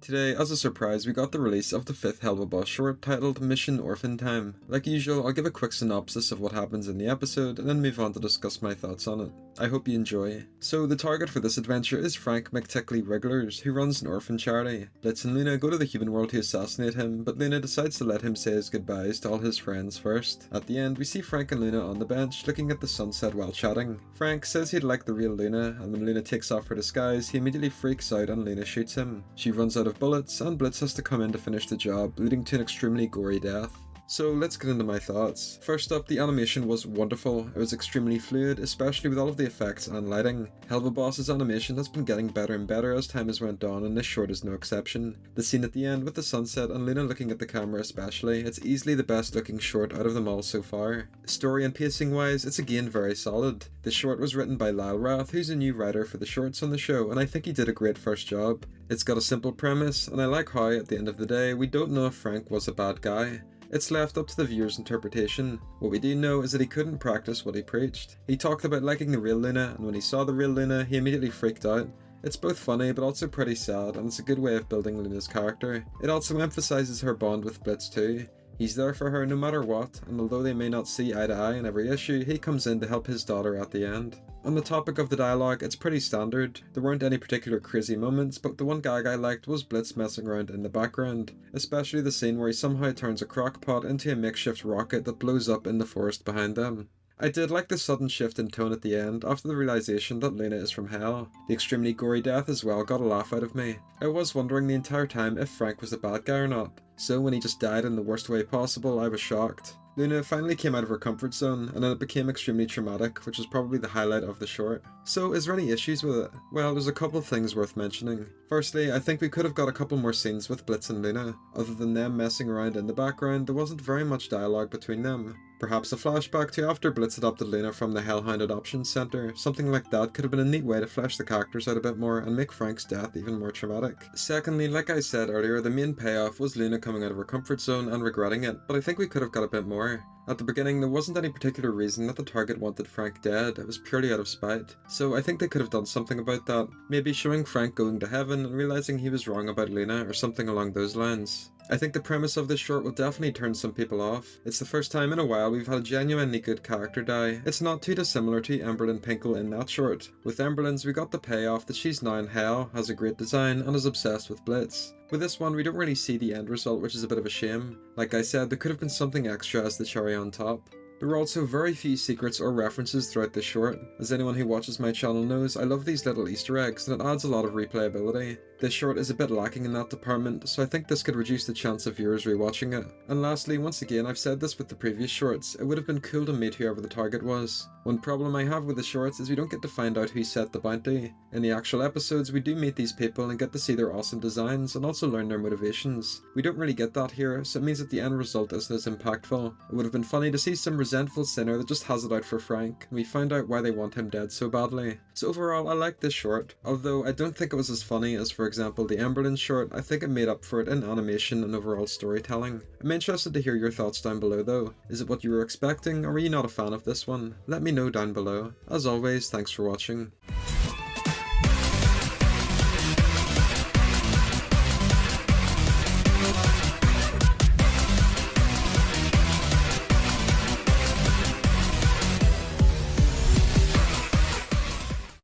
Today, as a surprise, we got the release of the 5th Helluva short titled Mission Orphan Time. Like usual, I'll give a quick synopsis of what happens in the episode and then move on to discuss my thoughts on it. I hope you enjoy. So, the target for this adventure is Frank McTickley-Wrigglers, who runs an orphan charity. Blitz and Luna go to the human world to assassinate him, but Luna decides to let him say his goodbyes to all his friends first. At the end, we see Frank and Luna on the bench, looking at the sunset while chatting. Frank says he'd like the real Luna, and when Luna takes off her disguise, he immediately freaks out and Luna shoots him. She runs out of bullets, and Blitz has to come in to finish the job, leading to an extremely gory death. So let's get into my thoughts. First up, the animation was wonderful. It was extremely fluid, especially with all of the effects and lighting. Helluva Boss's animation has been getting better and better as time has went on, and this short is no exception. The scene at the end with the sunset and Luna looking at the camera especially, it's easily the best looking short out of them all so far. Story and pacing wise, it's again very solid. The short was written by Lyle Rath, who's a new writer for the shorts on the show, and I think he did a great first job. It's got a simple premise, and I like how, at the end of the day, we don't know if Frank was a bad guy. It's left up to the viewer's interpretation. What we do know is that he couldn't practice what he preached. He talked about liking the real Luna, and when he saw the real Luna, he immediately freaked out. It's both funny but also pretty sad, and it's a good way of building Luna's character. It also emphasises her bond with Blitz too. He's there for her no matter what, and although they may not see eye to eye in every issue, he comes in to help his daughter at the end. On the topic of the dialogue, it's pretty standard. There weren't any particular crazy moments, but the one gag I liked was Blitz messing around in the background, especially the scene where he somehow turns a crock pot into a makeshift rocket that blows up in the forest behind them. I did like the sudden shift in tone at the end after the realisation that Luna is from hell. The extremely gory death as well got a laugh out of me. I was wondering the entire time if Frank was a bad guy or not, so when he just died in the worst way possible, I was shocked. Luna finally came out of her comfort zone, and then it became extremely traumatic, which was probably the highlight of the short. So, is there any issues with it? Well, there's a couple of things worth mentioning. Firstly, I think we could have got a couple more scenes with Blitz and Luna. Other than them messing around in the background, there wasn't very much dialogue between them. Perhaps a flashback to after Blitz adopted Luna from the Hellhound Adoption Centre. Something like that could have been a neat way to flesh the characters out a bit more and make Frank's death even more traumatic. Secondly, like I said earlier, the main payoff was Luna coming out of her comfort zone and regretting it, but I think we could have got a bit more. At the beginning, there wasn't any particular reason that the target wanted Frank dead, it was purely out of spite. So I think they could have done something about that, maybe showing Frank going to heaven and realising he was wrong about Luna or something along those lines. I think the premise of this short will definitely turn some people off. It's the first time in a while we've had a genuinely good character die. It's not too dissimilar to Emberlyn Pinkle in that short. With Emberlyn's we got the payoff that she's now in hell, has a great design and is obsessed with Blitz. With this one we don't really see the end result, which is a bit of a shame. Like I said, there could have been something extra as the cherry on top. There were also very few secrets or references throughout this short. As anyone who watches my channel knows, I love these little Easter eggs and it adds a lot of replayability. This short is a bit lacking in that department, so I think this could reduce the chance of viewers rewatching it. And lastly, once again, I've said this with the previous shorts, it would have been cool to meet whoever the target was. One problem I have with the shorts is we don't get to find out who set the bounty. In the actual episodes, we do meet these people and get to see their awesome designs and also learn their motivations. We don't really get that here, so it means that the end result isn't as impactful. It would have been funny to see some resentful sinner that just has it out for Frank, and we find out why they want him dead so badly. So overall, I like this short, although I don't think it was as funny as, for example, the Emberlyn short. I think it made up for it in animation and overall storytelling. I'm interested to hear your thoughts down below though. Is it what you were expecting, or were you not a fan of this one? Let me know down below. As always, thanks for watching.